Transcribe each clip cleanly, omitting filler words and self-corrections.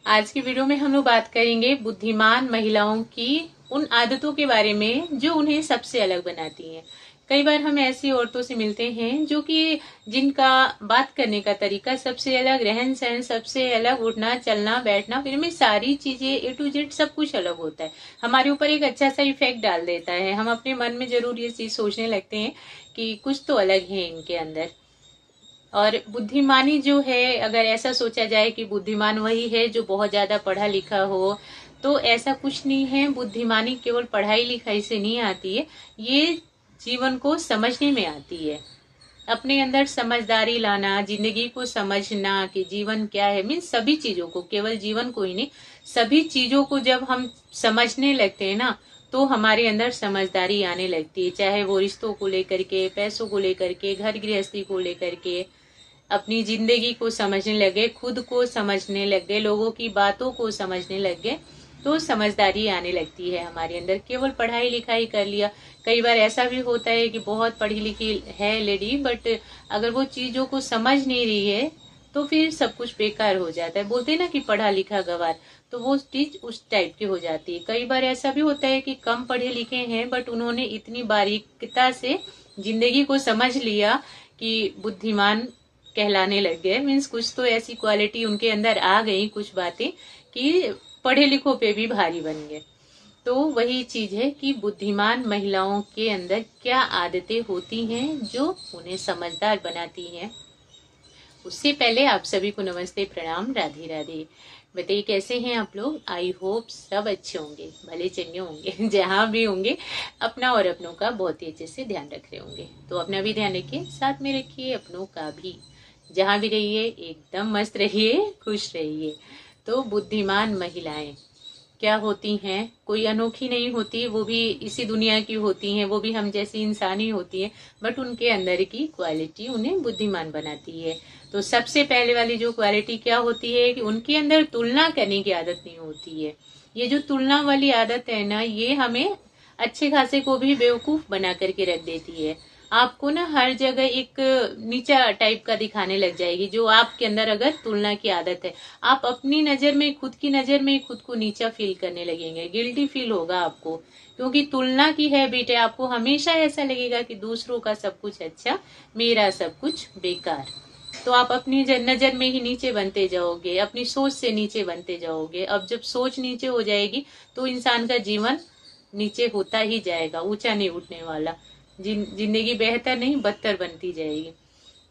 आज की वीडियो में हम लोग बात करेंगे बुद्धिमान महिलाओं की उन आदतों के बारे में जो उन्हें सबसे अलग बनाती हैं। कई बार हम ऐसी औरतों से मिलते हैं जो कि जिनका बात करने का तरीका सबसे अलग, रहन सहन सबसे अलग, उठना चलना बैठना फिर में सारी चीजें ए टू जेड सब कुछ अलग होता है। हमारे ऊपर एक अच्छा सा इफेक्ट डाल देता है। हम अपने मन में जरूर ये चीज सोचने लगते हैं कि कुछ तो अलग है इनके अंदर। और बुद्धिमानी जो है, अगर ऐसा सोचा जाए कि बुद्धिमान वही है जो बहुत ज्यादा पढ़ा लिखा हो, तो ऐसा कुछ नहीं है। बुद्धिमानी केवल पढ़ाई लिखाई से नहीं आती है, ये जीवन को समझने में आती है। अपने अंदर समझदारी लाना, जिंदगी को समझना कि जीवन क्या है, मीन्स सभी चीजों को, केवल जीवन को ही नहीं, सभी चीजों को जब हम समझने लगते हैं ना, तो हमारे अंदर समझदारी आने लगती है। चाहे वो रिश्तों को लेकर के, पैसों को लेकर के, घर गृहस्थी को लेकर के, अपनी जिंदगी को समझने लगे, खुद को समझने लग गए, लोगों की बातों को समझने लग गए, तो समझदारी आने लगती है हमारे अंदर। केवल पढ़ाई लिखाई कर लिया, कई बार ऐसा भी होता है कि बहुत पढ़ी लिखी है लेडी, बट अगर वो चीजों को समझ नहीं रही है तो फिर सब कुछ बेकार हो जाता है। बोलते हैं ना कि पढ़ा लिखा गवार, तो वो चीज उस टाइप की हो जाती है। कई बार ऐसा भी होता है कि कम पढ़े लिखे हैं बट उन्होंने इतनी बारीकता से जिंदगी को समझ लिया कि बुद्धिमान कहलाने लग गए। मीन्स कुछ तो ऐसी क्वालिटी उनके अंदर आ गई, कुछ बातें कि पढ़े लिखों पे भी भारी बन गए। तो वही चीज है कि बुद्धिमान महिलाओं के अंदर क्या आदतें होती हैं जो उन्हें समझदार बनाती हैं। उससे पहले आप सभी को नमस्ते, प्रणाम, राधे राधे। बताइए कैसे हैं आप लोग। आई होप सब अच्छे होंगे, भले चंगे होंगे जहाँ भी होंगे, अपना और अपनों का बहुत ही अच्छे से ध्यान रख रहे होंगे। तो अपना भी ध्यान रखिए, साथ में रखिए अपनों का भी। जहाँ भी रहिए एकदम मस्त रहिए, खुश रहिए। तो बुद्धिमान महिलाएं क्या होती हैं, कोई अनोखी नहीं होती, वो भी इसी दुनिया की होती हैं, वो भी हम जैसी इंसान ही होती है, बट उनके अंदर की क्वालिटी उन्हें बुद्धिमान बनाती है। तो सबसे पहले वाली जो क्वालिटी क्या होती है कि उनके अंदर तुलना करने की आदत नहीं होती है। ये जो तुलना वाली आदत है ना, ये हमें अच्छे खासे को भी बेवकूफ बना करके रख देती है। आपको ना हर जगह एक नीचा टाइप का दिखाने लग जाएगी। जो आपके अंदर अगर तुलना की आदत है, आप अपनी नजर में, खुद की नजर में खुद को नीचा फील करने लगेंगे, गिल्टी फील होगा आपको, क्योंकि तुलना की हैबिट है। आपको हमेशा ऐसा लगेगा कि दूसरों का सब कुछ अच्छा, मेरा सब कुछ बेकार। तो आप अपनी नजर में ही नीचे बनते जाओगे, अपनी सोच से नीचे बनते जाओगे। अब जब सोच नीचे हो जाएगी तो इंसान का जीवन नीचे होता ही जाएगा, ऊंचा नहीं उठने वाला। जिंदगी बेहतर नहीं बदतर बनती जाएगी।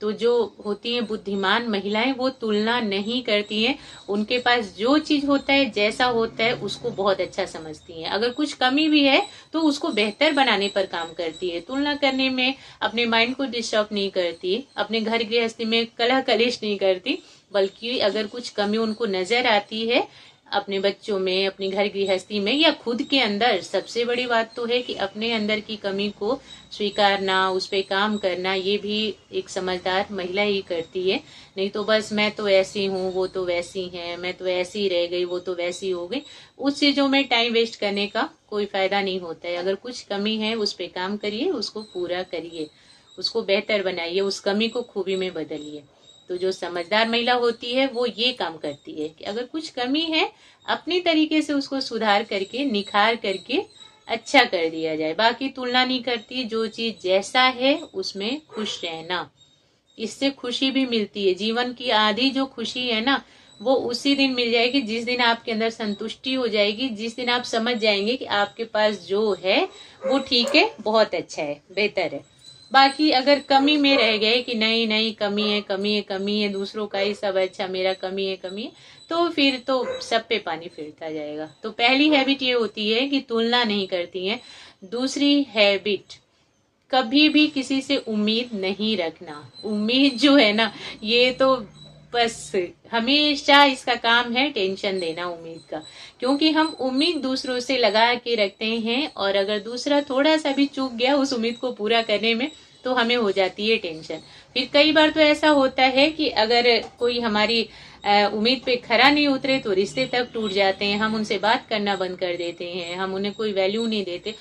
तो जो होती हैं बुद्धिमान महिलाएं, वो तुलना नहीं करती हैं। उनके पास जो चीज होता है, जैसा होता है, उसको बहुत अच्छा समझती हैं। अगर कुछ कमी भी है तो उसको बेहतर बनाने पर काम करती है। तुलना करने में अपने माइंड को डिस्टर्ब नहीं करती, अपने घर गृहस्थी में कलह कलेश नहीं करती, बल्कि अगर कुछ कमी उनको नजर आती है अपने बच्चों में, अपनी घर गृहस्थी में, या खुद के अंदर, सबसे बड़ी बात तो है कि अपने अंदर की कमी को स्वीकारना, उस पे काम करना, ये भी एक समझदार महिला ही करती है। नहीं तो बस मैं तो ऐसी हूँ, वो तो वैसी है, मैं तो ऐसी रह गई, वो तो वैसी हो गई, उस चीजों में टाइम वेस्ट करने का कोई फायदा नहीं होता है। अगर कुछ कमी है उस पे काम करिए, उसको पूरा करिए, उसको बेहतर बनाइए, उस कमी को खूबी में बदलिए। तो जो समझदार महिला होती है वो ये काम करती है कि अगर कुछ कमी है, अपनी तरीके से उसको सुधार करके, निखार करके अच्छा कर दिया जाए। बाकी तुलना नहीं करती, जो चीज जैसा है उसमें खुश रहना, इससे खुशी भी मिलती है। जीवन की आधी जो खुशी है ना, वो उसी दिन मिल जाएगी जिस दिन आपके अंदर संतुष्टि हो जाएगी, जिस दिन आप समझ जाएंगे कि आपके पास जो है वो ठीक है, बहुत अच्छा है, बेहतर है। बाकी अगर कमी में रह गए कि नहीं नहीं कमी है, कमी है, कमी है, दूसरों का ही सब अच्छा, मेरा कमी है, कमी है, तो फिर तो सब पे पानी फिरता जाएगा। तो पहली हैबिट ये होती है कि तुलना नहीं करती है। दूसरी हैबिट, कभी भी किसी से उम्मीद नहीं रखना। उम्मीद जो है ना, ये तो बस हमेशा इसका काम है टेंशन देना उम्मीद का। क्योंकि हम उम्मीद दूसरों से लगा के रखते हैं, और अगर दूसरा थोड़ा सा भी चूक गया उस उम्मीद को पूरा करने में, तो हमें हो जाती है टेंशन। फिर कई बार तो ऐसा होता है कि अगर कोई हमारी उम्मीद पे खरा नहीं उतरे तो रिश्ते तक टूट जाते हैं, हम उनसे बात करना बंद कर देते हैं, हम उन्हें कोई वैल्यू नहीं देते।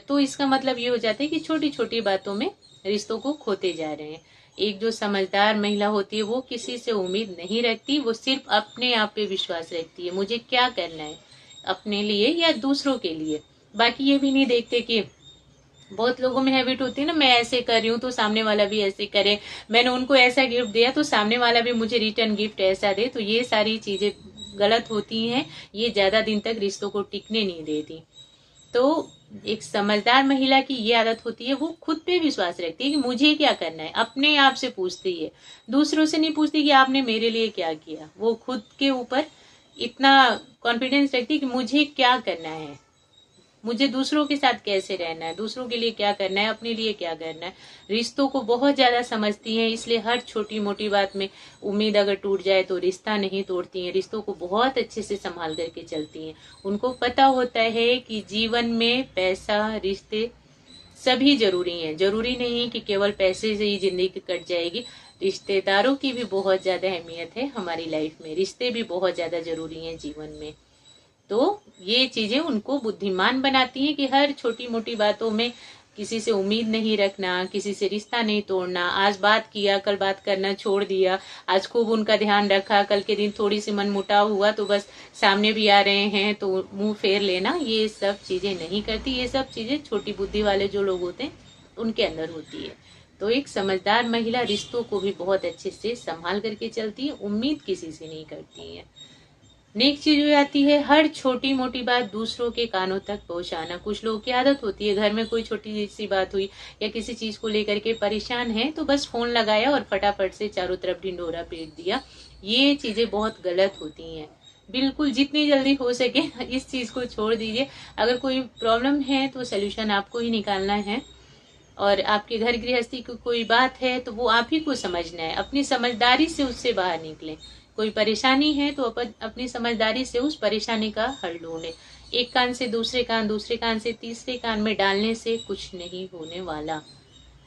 तो इसका मतलब ये हो जाता है कि छोटी छोटी बातों में रिश्तों को खोते जा रहे हैं। एक जो समझदार महिला होती है वो किसी से उम्मीद नहीं रखती, वो सिर्फ अपने आप पे विश्वास रखती है, मुझे क्या करना है अपने लिए या दूसरों के लिए। बाकी ये भी नहीं देखते कि बहुत लोगों में हैबिट होती है ना, मैं ऐसे कर रही हूँ तो सामने वाला भी ऐसे करे, मैंने उनको ऐसा गिफ्ट दिया तो सामने वाला भी मुझे रिटर्न गिफ्ट ऐसा दे। तो ये सारी चीजें गलत होती हैं, ये ज्यादा दिन तक रिश्तों को टिकने नहीं देती। तो एक समझदार महिला की ये आदत होती है, वो खुद पे विश्वास रखती है कि मुझे क्या करना है, अपने आप से पूछती है, दूसरों से नहीं पूछती कि आपने मेरे लिए क्या किया। वो खुद के ऊपर इतना कॉन्फिडेंस रखती है कि मुझे क्या करना है, मुझे दूसरों के साथ कैसे रहना है, दूसरों के लिए क्या करना है, अपने लिए क्या करना है। रिश्तों को बहुत ज्यादा समझती हैं, इसलिए हर छोटी मोटी बात में उम्मीद अगर टूट जाए तो रिश्ता नहीं तोड़ती हैं, रिश्तों को बहुत अच्छे से संभाल करके चलती हैं। उनको पता होता है कि जीवन में पैसा, रिश्ते सभी जरूरी हैं, जरूरी नहीं कि केवल पैसे से ही जिंदगी कट जाएगी। रिश्तेदारों की भी बहुत ज्यादा अहमियत है हमारी लाइफ में, रिश्ते भी बहुत ज्यादा जरूरी हैं जीवन में। तो ये चीजें उनको बुद्धिमान बनाती हैं कि हर छोटी मोटी बातों में किसी से उम्मीद नहीं रखना, किसी से रिश्ता नहीं तोड़ना। आज बात किया, कल बात करना छोड़ दिया, आज खूब उनका ध्यान रखा, कल के दिन थोड़ी सी मनमुटाव हुआ तो बस सामने भी आ रहे हैं तो मुंह फेर लेना, ये सब चीजें नहीं करती। ये सब चीजें छोटी बुद्धि वाले जो लोग होते हैं उनके अंदर होती है। तो एक समझदार महिला रिश्तों को भी बहुत अच्छे से संभाल करके चलती है, उम्मीद किसी से नहीं करती है। नेक्स्ट चीज हो जाती है हर छोटी मोटी बात दूसरों के कानों तक पहुंचाना। कुछ लोगों की आदत होती है, घर में कोई छोटी सी बात हुई या किसी चीज को लेकर के परेशान है तो बस फोन लगाया और फटाफट से चारों तरफ ढिंडोरा पीट दिया। ये चीजें बहुत गलत होती हैं। बिल्कुल जितनी जल्दी हो सके इस चीज को छोड़ दीजिए। अगर कोई प्रॉब्लम है तो सोल्यूशन आपको ही निकालना है, और आपके घर गृहस्थी की कोई बात है तो वो आप ही को समझना है, अपनी समझदारी से उससे बाहर निकले। कोई परेशानी है तो अपनी समझदारी से उस परेशानी का हल ढूंढे। एक कान से दूसरे कान, दूसरे कान से तीसरे कान में डालने से कुछ नहीं होने वाला।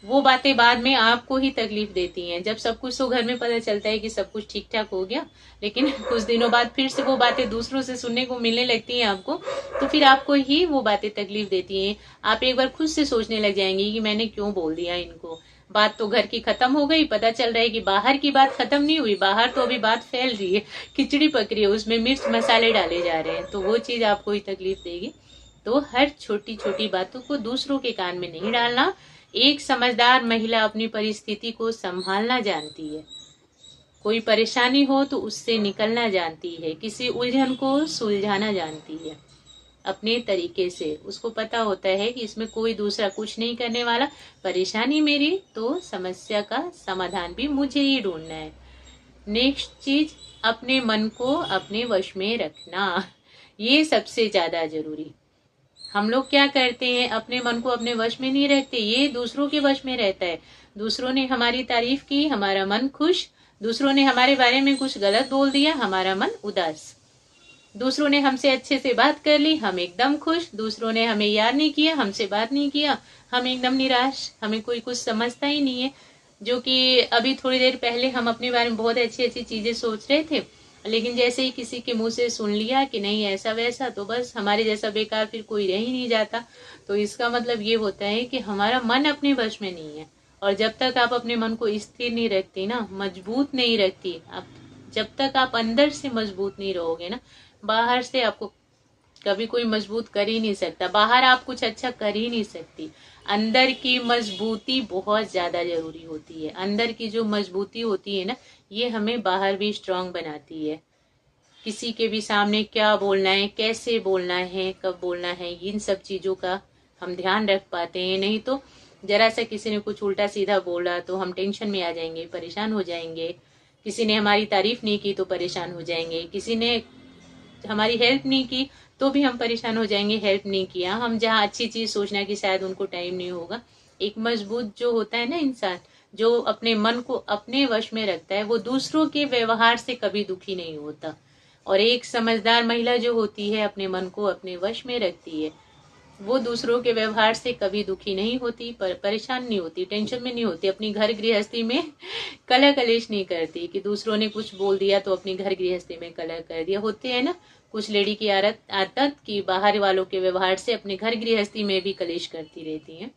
वो बातें बाद में आपको ही तकलीफ देती हैं। जब सब कुछ तो घर में पता चलता है कि सब कुछ ठीक ठाक हो गया, लेकिन कुछ दिनों बाद फिर से वो बातें दूसरों से सुनने को मिलने लगती हैं आपको, तो फिर आपको ही वो बातें तकलीफ देती हैं। आप एक बार खुद से सोचने लग जाएंगी कि मैंने क्यों बोल दिया इनको। बात तो घर की खत्म हो गई, पता चल रहा है कि बाहर की बात खत्म नहीं हुई, बाहर तो अभी बात फैल रही है, खिचड़ी पक रही है, उसमें मिर्च मसाले डाले जा रहे हैं, तो वो चीज आपको ही तकलीफ देगी। तो हर छोटी छोटी बातों को दूसरों के कान में नहीं डालना। एक समझदार महिला अपनी परिस्थिति को संभालना जानती है, कोई परेशानी हो तो उससे निकलना जानती है, किसी उलझन को सुलझाना जानती है अपने तरीके से। उसको पता होता है कि इसमें कोई दूसरा कुछ नहीं करने वाला, परेशानी मेरी तो समस्या का समाधान भी मुझे ही ढूंढना है। नेक्स्ट चीज, अपने मन को अपने वश में रखना, ये सबसे ज्यादा जरूरी। हम लोग क्या करते हैं, अपने मन को अपने वश में नहीं रखते, ये दूसरों के वश में रहता है। दूसरों ने हमारी तारीफ की, हमारा मन खुश, दूसरों ने हमारे बारे में कुछ गलत बोल दिया, हमारा मन उदास। दूसरों ने हमसे अच्छे से बात कर ली, हम एकदम खुश। दूसरों ने हमें याद नहीं किया, हमसे बात नहीं किया, हम एकदम निराश, हमें कोई कुछ समझता ही नहीं है। जो कि अभी थोड़ी देर पहले हम अपने बारे में बहुत अच्छी अच्छी चीजें सोच रहे थे, लेकिन जैसे ही किसी के मुंह से सुन लिया कि नहीं ऐसा वैसा, तो बस हमारे जैसा बेकार फिर कोई रह ही नहीं जाता। तो इसका मतलब ये होता है कि हमारा मन अपने वश में नहीं है। और जब तक आप अपने मन को स्थिर नहीं रखती ना, मजबूत नहीं रखती आप, जब तक आप अंदर से मजबूत नहीं रहोगे ना, बाहर से आपको कभी कोई मजबूत कर ही नहीं सकता। बाहर आप कुछ अच्छा कर ही नहीं सकती। अंदर की मजबूती बहुत ज्यादा जरूरी होती है। अंदर की जो मजबूती होती है ना, ये हमें बाहर भी स्ट्रांग बनाती है। किसी के भी सामने क्या बोलना है, कैसे बोलना है, कब बोलना है, इन सब चीजों का हम ध्यान रख पाते हैं। नहीं तो जरा सा किसी ने कुछ उल्टा सीधा बोला तो हम टेंशन में आ जाएंगे, परेशान हो जाएंगे। किसी ने हमारी तारीफ नहीं की तो परेशान हो जाएंगे, किसी ने हमारी हेल्प नहीं की तो भी हम परेशान हो जाएंगे, हेल्प नहीं किया। हम जहाँ अच्छी चीज सोचना कि शायद उनको टाइम नहीं होगा। एक मजबूत जो होता है ना इंसान, जो अपने मन को अपने वश में रखता है, वो दूसरों के व्यवहार से कभी दुखी नहीं होता। और एक समझदार महिला जो होती है, अपने मन को अपने वश में रखती है, वो दूसरों के व्यवहार से कभी दुखी नहीं होती, परेशान नहीं होती, टेंशन में नहीं होती, अपनी घर गृहस्थी में कलह कलेश नहीं करती कि दूसरों ने कुछ बोल दिया तो अपनी घर गृहस्थी में कलह कर दिया। होते हैं ना कुछ लेडी की आदत की बाहर वालों के व्यवहार से अपने घर गृहस्थी में भी कलेश करती रहती हैं।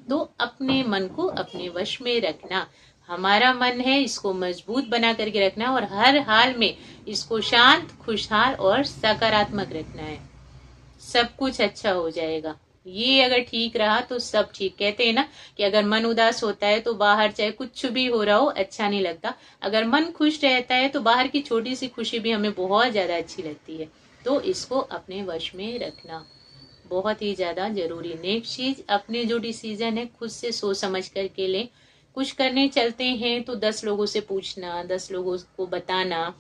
तो अपने मन को अपने वश में रखना, हमारा मन है इसको मजबूत बना करके रखना है और हर हाल में इसको शांत, खुशहाल और सकारात्मक रखना है। सब कुछ अच्छा हो जाएगा। ये अगर ठीक रहा तो सब ठीक। कहते हैं ना कि अगर मन उदास होता है तो बाहर चाहे कुछ भी हो रहा हो अच्छा नहीं लगता, अगर मन खुश रहता है तो बाहर की छोटी सी खुशी भी हमें बहुत ज्यादा अच्छी लगती है। तो इसको अपने वश में रखना बहुत ही ज्यादा जरूरी। नेक्स्ट चीज, अपने जो डिसीजन है खुद से सोच समझ करके लें। कुछ करने चलते हैं तो 10 लोगों से पूछना, 10 लोगों को बताना,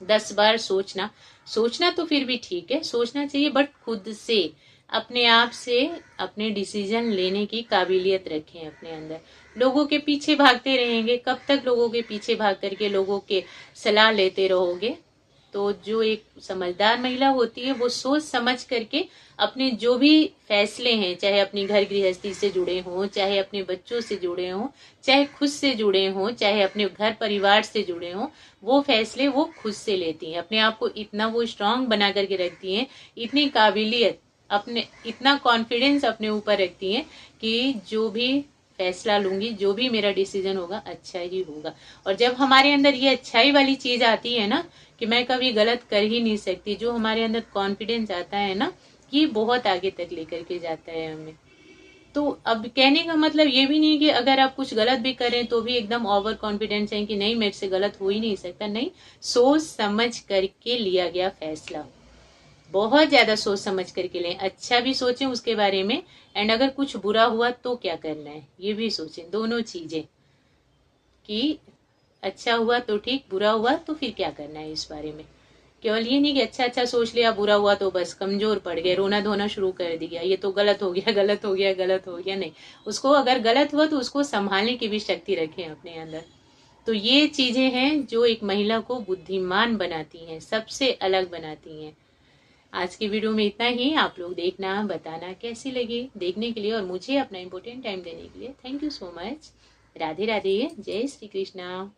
10 बार सोचना। सोचना तो फिर भी ठीक है, सोचना चाहिए, बट खुद से, अपने आप से अपने डिसीजन लेने की काबिलियत रखें अपने अंदर। लोगों के पीछे भागते रहेंगे, कब तक लोगों के पीछे भाग करके लोगों के सलाह लेते रहोगे? तो जो एक समझदार महिला होती है वो सोच समझ करके अपने जो भी फैसले हैं, चाहे अपनी घर गृहस्थी से जुड़े हों, चाहे अपने बच्चों से जुड़े हों, चाहे खुद से जुड़े हों, चाहे अपने घर परिवार से जुड़े हों, वो फैसले वो खुद से लेती हैं। अपने आप को इतना वो स्ट्रांग बना करके रखती हैं, इतनी काबिलियत, अपने इतना कॉन्फिडेंस अपने ऊपर रखती हैं कि जो भी फैसला लूंगी, जो भी मेरा डिसीजन होगा अच्छा ही होगा। और जब हमारे अंदर ये अच्छाई वाली चीज आती है ना कि मैं कभी गलत कर ही नहीं सकती, जो हमारे अंदर कॉन्फिडेंस आता है ना, ये बहुत आगे तक लेकर के जाता है हमें। तो अब कहने का मतलब ये भी नहीं कि अगर आप कुछ गलत भी करें तो भी एकदम ओवर कॉन्फिडेंस है कि नहीं मेरे से गलत हो ही नहीं सकता। नहीं, सोच समझ करके लिया गया फैसला, बहुत ज्यादा सोच समझ करके लें। अच्छा भी सोचें उसके बारे में, एंड अगर कुछ बुरा हुआ तो क्या करना है ये भी सोचें। दोनों चीजें, कि अच्छा हुआ तो ठीक, बुरा हुआ तो फिर क्या करना है इस बारे में। केवल ये नहीं कि अच्छा अच्छा सोच लिया, बुरा हुआ तो बस कमजोर पड़ गए, रोना धोना शुरू कर दिया, ये तो गलत हो गया, गलत हो गया, गलत हो गया। नहीं, उसको अगर गलत हुआ तो उसको संभालने की भी शक्ति रखें अपने अंदर। तो ये चीजें हैं जो एक महिला को बुद्धिमान बनाती हैं, सबसे अलग बनाती हैं। आज की वीडियो में इतना ही। आप लोग देखना, बताना कैसी लगी। देखने के लिए और मुझे अपना इम्पोर्टेंट टाइम देने के लिए thank you so much. Radhe Radhe, जय श्री कृष्णा।